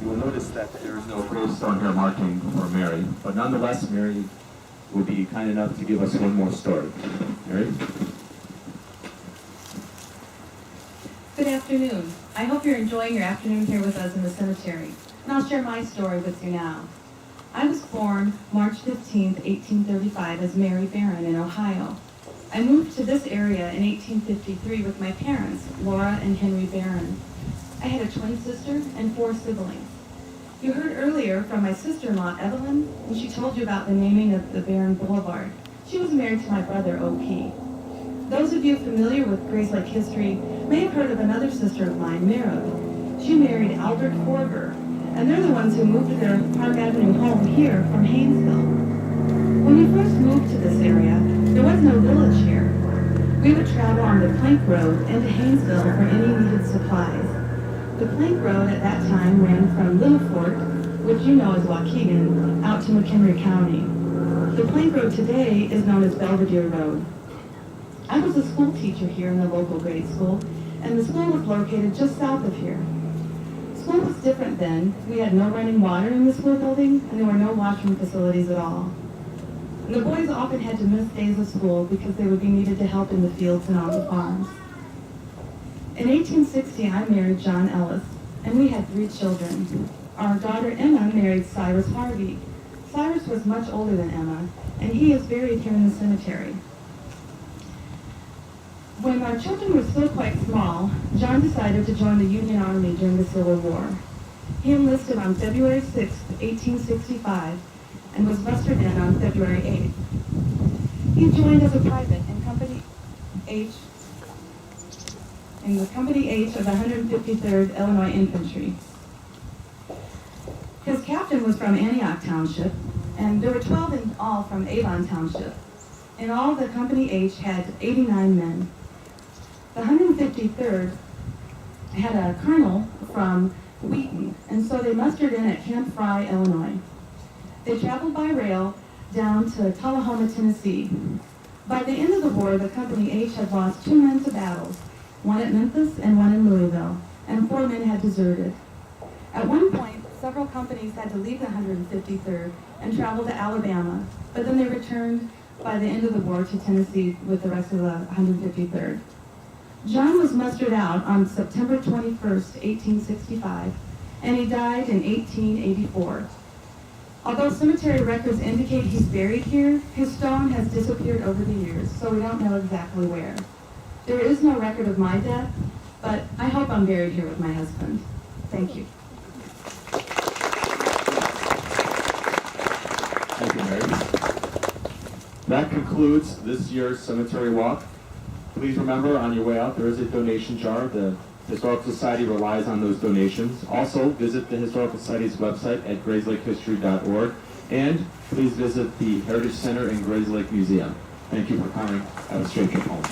You will notice that there is no gravestone here marking for Mary, but nonetheless, Mary will be kind enough to give us one more story. Mary? Good afternoon. I hope you're enjoying your afternoon here with us in the cemetery, and I'll share my story with you now. I was born March 15, 1835 as Mary Barron in Ohio. I moved to this area in 1853 with my parents, Laura and Henry Barron. I had a twin sister and 4 siblings. You heard earlier from my sister-in-law, Evelyn, when she told you about the naming of the Barron Boulevard. She was married to my brother, O.P. Those of you familiar with Grace Lake history may have heard of another sister of mine, Merritt. She married Albert Forger, and they're the ones who moved to their Park Avenue home here from Haynesville. When we first moved to this area, there was no village here. We would travel on the Plank Road into Haynesville for any needed supplies. The Plank Road at that time ran from Little Fork, which you know as Waukegan, out to McHenry County. The Plank Road today is known as Belvedere Road. I was a school teacher here in the local grade school, and the school was located just south of here. School was different then. We had no running water in the school building, and there were no washroom facilities at all. And the boys often had to miss days of school because they would be needed to help in the fields and on the farms. In 1860, I married John Ellis, and we had 3 children. Our daughter Emma married Cyrus Harvey. Cyrus was much older than Emma, and he is buried here in the cemetery. When our children were still quite small, John decided to join the Union Army during the Civil War. He enlisted on February 6, 1865, and was mustered in on February 8th. He joined as a private in Company H of the 153rd Illinois Infantry. His captain was from Antioch Township, and there were 12 in all from Avon Township. In all, the Company H had 89 men. The 153rd had a colonel from Wheaton, and so they mustered in at Camp Fry, Illinois. They traveled by rail down to Tullahoma, Tennessee. By the end of the war, the Company H had lost 2 men to battles, one at Memphis and one in Louisville, and 4 men had deserted. At one point, several companies had to leave the 153rd and travel to Alabama, but then they returned by the end of the war to Tennessee with the rest of the 153rd. John was mustered out on September 21st, 1865, and he died in 1884. Although cemetery records indicate he's buried here, his stone has disappeared over the years, so we don't know exactly where. There is no record of my death, but I hope I'm buried here with my husband. Thank you. Thank you, Mary. That concludes this year's cemetery walk. Please remember, on your way out, there is a donation jar. The Historical Society relies on those donations. Also, visit the Historical Society's website at grayslakehistory.org, and please visit the Heritage Center and Grays Lake Museum. Thank you for coming. Have a safe trip home.